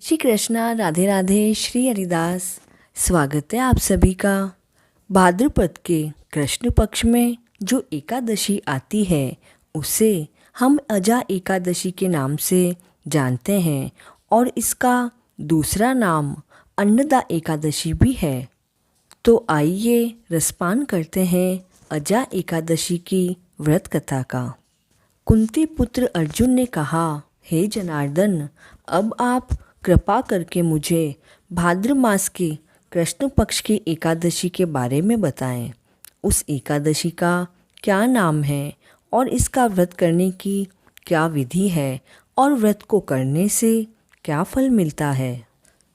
श्री कृष्णा, राधे राधे, श्री हरिदास। स्वागत है आप सभी का। भाद्रपद के कृष्ण पक्ष में जो एकादशी आती है उसे हम अजा एकादशी के नाम से जानते हैं और इसका दूसरा नाम अन्नदा एकादशी भी है। तो आइए रसपान करते हैं अजा एकादशी की व्रत कथा का। कुंती पुत्र अर्जुन ने कहा, हे जनार्दन, अब आप कृपा करके मुझे भाद्र मास के कृष्ण पक्ष की एकादशी के बारे में बताएं। उस एकादशी का क्या नाम है और इसका व्रत करने की क्या विधि है और व्रत को करने से क्या फल मिलता है।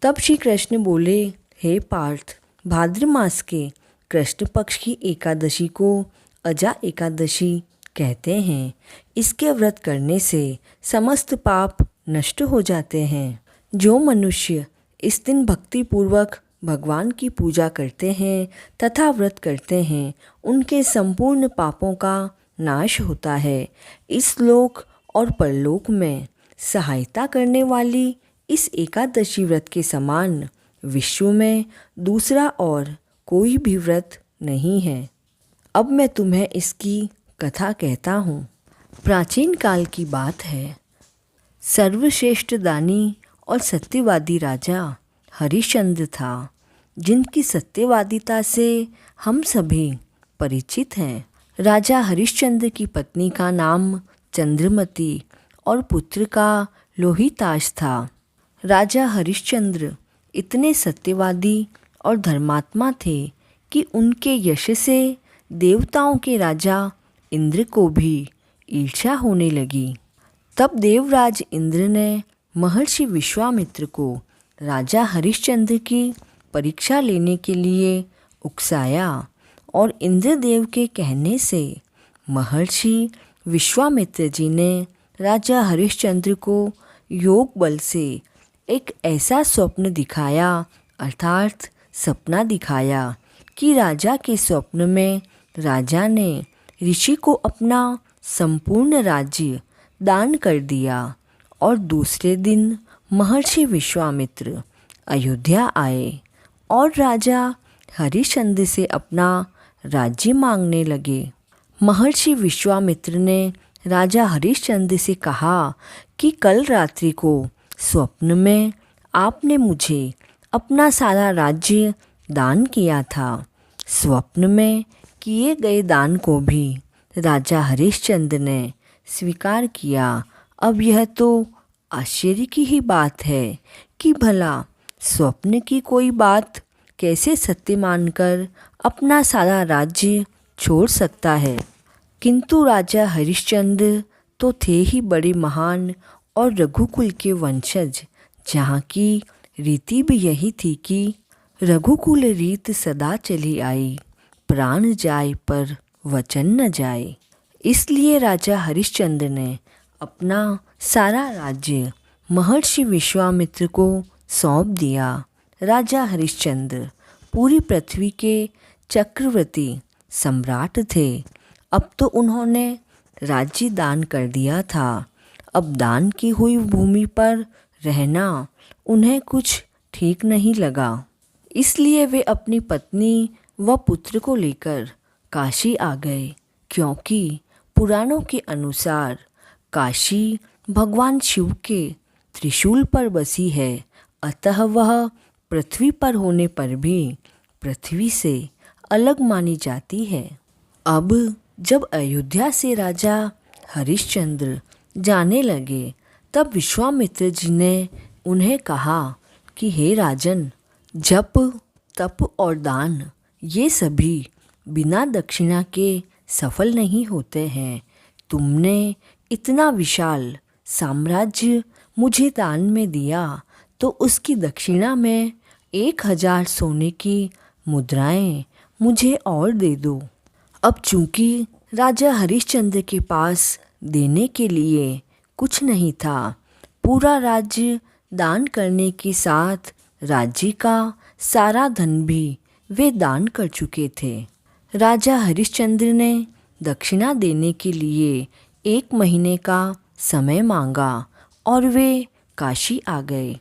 तब श्री कृष्ण बोले, हे पार्थ, भाद्र मास के कृष्ण पक्ष की एकादशी को अजा एकादशी कहते हैं। इसके व्रत करने से समस्त पाप नष्ट हो जाते हैं। जो मनुष्य इस दिन भक्तिपूर्वक भगवान की पूजा करते हैं तथा व्रत करते हैं, उनके संपूर्ण पापों का नाश होता है। इस लोक और परलोक में सहायता करने वाली इस एकादशी व्रत के समान विश्व में दूसरा और कोई भी व्रत नहीं है। अब मैं तुम्हें इसकी कथा कहता हूँ। प्राचीन काल की बात है। सर्वश्रेष्ठ दानी और सत्यवादी राजा हरिश्चंद्र था, जिनकी सत्यवादिता से हम सभी परिचित हैं। राजा हरिश्चंद्र की पत्नी का नाम चंद्रमती और पुत्र का लोहिताश था। राजा हरिश्चंद्र इतने सत्यवादी और धर्मात्मा थे कि उनके यश से देवताओं के राजा इंद्र को भी ईर्ष्या होने लगी। तब देवराज इंद्र ने महर्षि विश्वामित्र को राजा हरिश्चंद्र की परीक्षा लेने के लिए उकसाया और इंद्रदेव के कहने से महर्षि विश्वामित्र जी ने राजा हरिश्चंद्र को योग बल से एक ऐसा स्वप्न दिखाया, अर्थात सपना दिखाया, कि राजा के स्वप्न में राजा ने ऋषि को अपना संपूर्ण राज्य दान कर दिया और दूसरे दिन महर्षि विश्वामित्र अयोध्या आए और राजा हरिश्चंद्र से अपना राज्य मांगने लगे। महर्षि विश्वामित्र ने राजा हरिश्चंद्र से कहा कि कल रात्रि को स्वप्न में आपने मुझे अपना सारा राज्य दान किया था। स्वप्न में किए गए दान को भी राजा हरिश्चंद्र ने स्वीकार किया। अब यह तो आश्चर्य की ही बात है कि भला स्वप्न की कोई बात कैसे सत्य मानकर अपना सारा राज्य छोड़ सकता है। किंतु राजा हरिश्चंद्र तो थे ही बड़े महान और रघुकुल के वंशज, जहाँ की रीति भी यही थी कि रघुकुल रीत सदा चली आई, प्राण जाए पर वचन न जाए। इसलिए राजा हरिश्चंद्र ने अपना सारा राज्य महर्षि विश्वामित्र को सौंप दिया। राजा हरिश्चंद्र पूरी पृथ्वी के चक्रवर्ती सम्राट थे। अब तो उन्होंने राज्य दान कर दिया था। अब दान की हुई भूमि पर रहना उन्हें कुछ ठीक नहीं लगा। इसलिए वे अपनी पत्नी व पुत्र को लेकर काशी आ गए, क्योंकि पुराणों के अनुसार काशी भगवान शिव के त्रिशूल पर बसी है, अतः वह पृथ्वी पर होने पर भी पृथ्वी से अलग मानी जाती है। अब जब अयोध्या से राजा हरिश्चंद्र जाने लगे, तब विश्वामित्र जी ने उन्हें कहा कि हे राजन, जप, तप और दान ये सभी बिना दक्षिणा के सफल नहीं होते हैं। तुमने इतना विशाल साम्राज्य मुझे दान में दिया, तो उसकी दक्षिणा में 1000 सोने की मुद्राएं मुझे और दे दो। अब चूंकि राजा हरिश्चंद्र के पास देने के लिए कुछ नहीं था, पूरा राज्य दान करने के साथ राज्य का सारा धन भी वे दान कर चुके थे। राजा हरिश्चंद्र ने दक्षिणा देने के लिए 1 महीने का समय मांगा और वे काशी आ गए।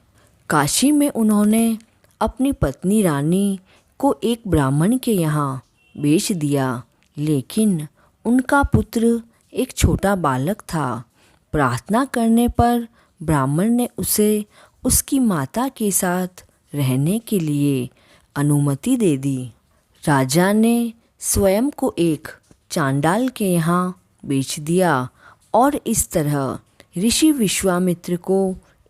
काशी में उन्होंने अपनी पत्नी रानी को एक ब्राह्मण के यहाँ बेच दिया, लेकिन उनका पुत्र एक छोटा बालक था। प्रार्थना करने पर ब्राह्मण ने उसे उसकी माता के साथ रहने के लिए अनुमति दे दी। राजा ने स्वयं को एक चांडाल के यहाँ बेच दिया और इस तरह ऋषि विश्वामित्र को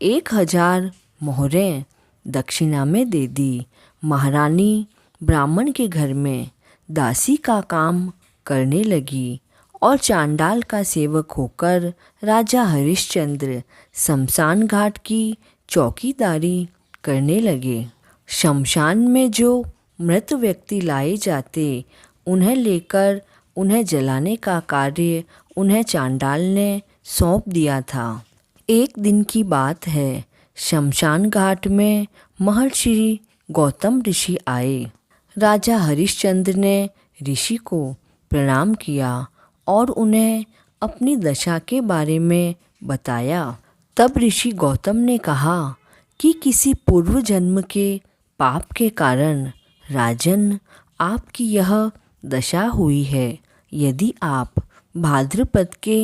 1000 मोहरें दक्षिणा में दे दी। महारानी ब्राह्मण के घर में दासी का काम करने लगी और चांडाल का सेवक होकर राजा हरिश्चंद्र शमशान घाट की चौकीदारी करने लगे। शमशान में जो मृत व्यक्ति लाए जाते, उन्हें लेकर उन्हें जलाने का कार्य उन्हें चांडाल ने सौंप दिया था। एक दिन की बात है, शमशान घाट में महर्षि गौतम ऋषि आए। राजा हरिश्चंद्र ने ऋषि को प्रणाम किया और उन्हें अपनी दशा के बारे में बताया। तब ऋषि गौतम ने कहा कि किसी पूर्व जन्म के पाप के कारण राजन आपकी यह दशा हुई है। यदि आप भाद्रपद के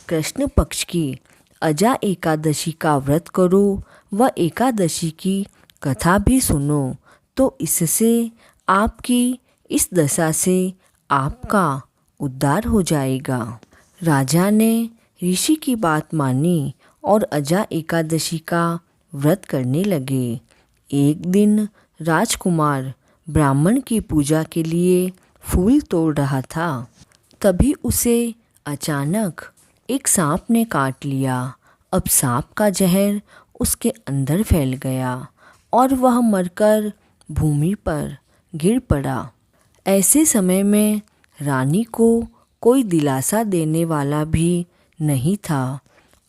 कृष्ण पक्ष की अजा एकादशी का व्रत करो व एकादशी की कथा भी सुनो तो इससे आपकी इस दशा से आपका उद्धार हो जाएगा। राजा ने ऋषि की बात मानी और अजा एकादशी का व्रत करने लगे। एक दिन राजकुमार ब्राह्मण की पूजा के लिए फूल तोड़ रहा था। तभी उसे अचानक एक सांप ने काट लिया। अब सांप का जहर उसके अंदर फैल गया और वह मरकर भूमि पर गिर पड़ा। ऐसे समय में रानी को कोई दिलासा देने वाला भी नहीं था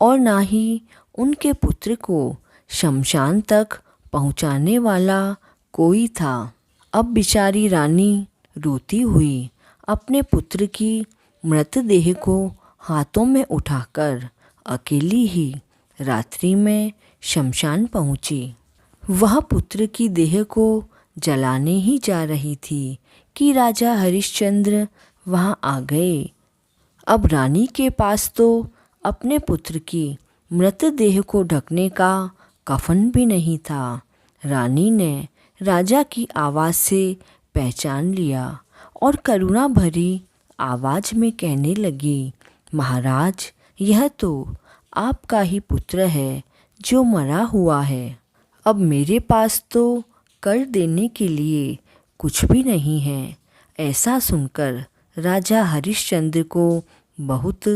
और ना ही उनके पुत्र को शमशान तक पहुंचाने वाला कोई था। अब बेचारी रानी रोती हुई अपने पुत्र की मृतदेह को हाथों में उठाकर अकेली ही रात्रि में शमशान पहुंची। वह पुत्र की देह को जलाने ही जा रही थी कि राजा हरिश्चंद्र वहां आ गए। अब रानी के पास तो अपने पुत्र की मृतदेह को ढकने का कफन भी नहीं था। रानी ने राजा की आवाज़ से पहचान लिया और करुणा भरी आवाज़ में कहने लगी, महाराज, यह तो आपका ही पुत्र है जो मरा हुआ है। अब मेरे पास तो कर देने के लिए कुछ भी नहीं है। ऐसा सुनकर राजा हरिश्चंद्र को बहुत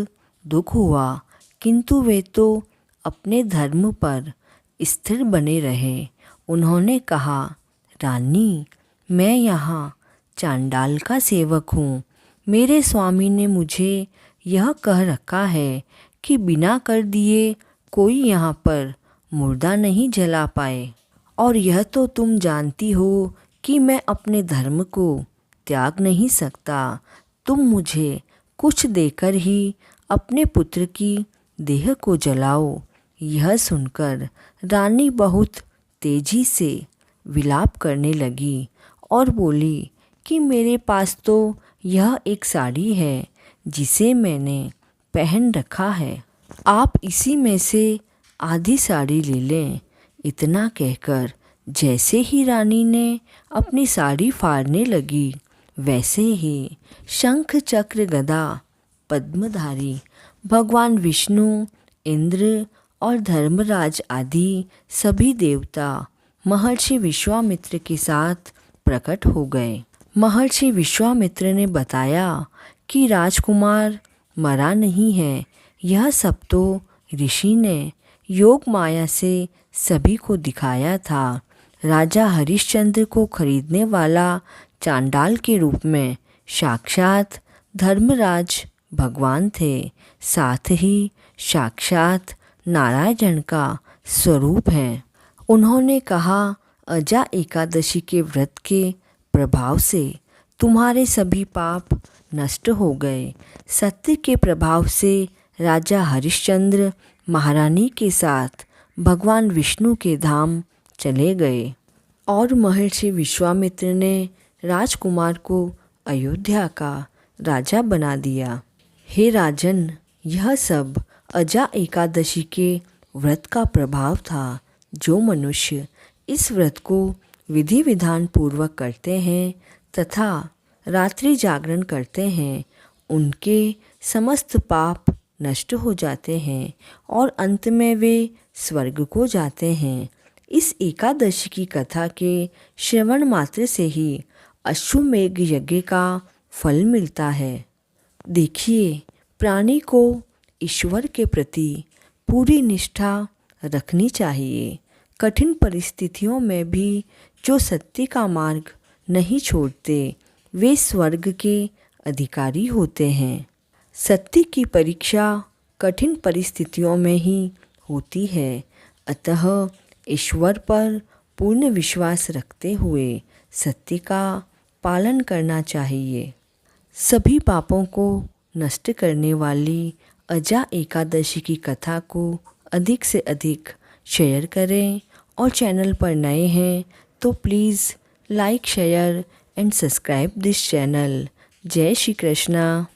दुख हुआ, किंतु वे तो अपने धर्म पर स्थिर बने रहे। उन्होंने कहा, रानी, मैं यहाँ चांडाल का सेवक हूँ। मेरे स्वामी ने मुझे यह कह रखा है कि बिना कर दिए कोई यहाँ पर मुर्दा नहीं जला पाए, और यह तो तुम जानती हो कि मैं अपने धर्म को त्याग नहीं सकता। तुम मुझे कुछ देकर ही अपने पुत्र की देह को जलाओ। यह सुनकर रानी बहुत तेजी से विलाप करने लगी और बोली कि मेरे पास तो यह एक साड़ी है जिसे मैंने पहन रखा है, आप इसी में से आधी साड़ी ले लें। इतना कहकर जैसे ही रानी ने अपनी साड़ी फाड़ने लगी, वैसे ही शंख चक्र गदा पद्मधारी भगवान विष्णु, इंद्र और धर्मराज आदि सभी देवता महर्षि विश्वामित्र के साथ प्रकट हो गए। महर्षि विश्वामित्र ने बताया कि राजकुमार मरा नहीं है, यह सब तो ऋषि ने योग माया से सभी को दिखाया था। राजा हरिश्चंद्र को खरीदने वाला चांडाल के रूप में साक्षात धर्मराज भगवान थे, साथ ही साक्षात नारायण का स्वरूप है। उन्होंने कहा, अजा एकादशी के व्रत के प्रभाव से तुम्हारे सभी पाप नष्ट हो गए। सत्य के प्रभाव से राजा हरिश्चंद्र महारानी के साथ भगवान विष्णु के धाम चले गए और महर्षि विश्वामित्र ने राजकुमार को अयोध्या का राजा बना दिया। हे राजन, यह सब अजा एकादशी के व्रत का प्रभाव था। जो मनुष्य इस व्रत को विधि विधान पूर्वक करते हैं तथा रात्रि जागरण करते हैं, उनके समस्त पाप नष्ट हो जाते हैं और अंत में वे स्वर्ग को जाते हैं। इस एकादशी की कथा के श्रवण मात्र से ही अश्वमेघ यज्ञ का फल मिलता है। देखिए, प्राणी को ईश्वर के प्रति पूरी निष्ठा रखनी चाहिए। कठिन परिस्थितियों में भी जो सत्य का मार्ग नहीं छोड़ते, वे स्वर्ग के अधिकारी होते हैं। सत्य की परीक्षा कठिन परिस्थितियों में ही होती है। अतः ईश्वर पर पूर्ण विश्वास रखते हुए सत्य का पालन करना चाहिए। सभी पापों को नष्ट करने वाली अजा एकादशी की कथा को अधिक से अधिक शेयर करें और चैनल पर नए हैं तो please like, share and subscribe this channel. जय श्री कृष्णा।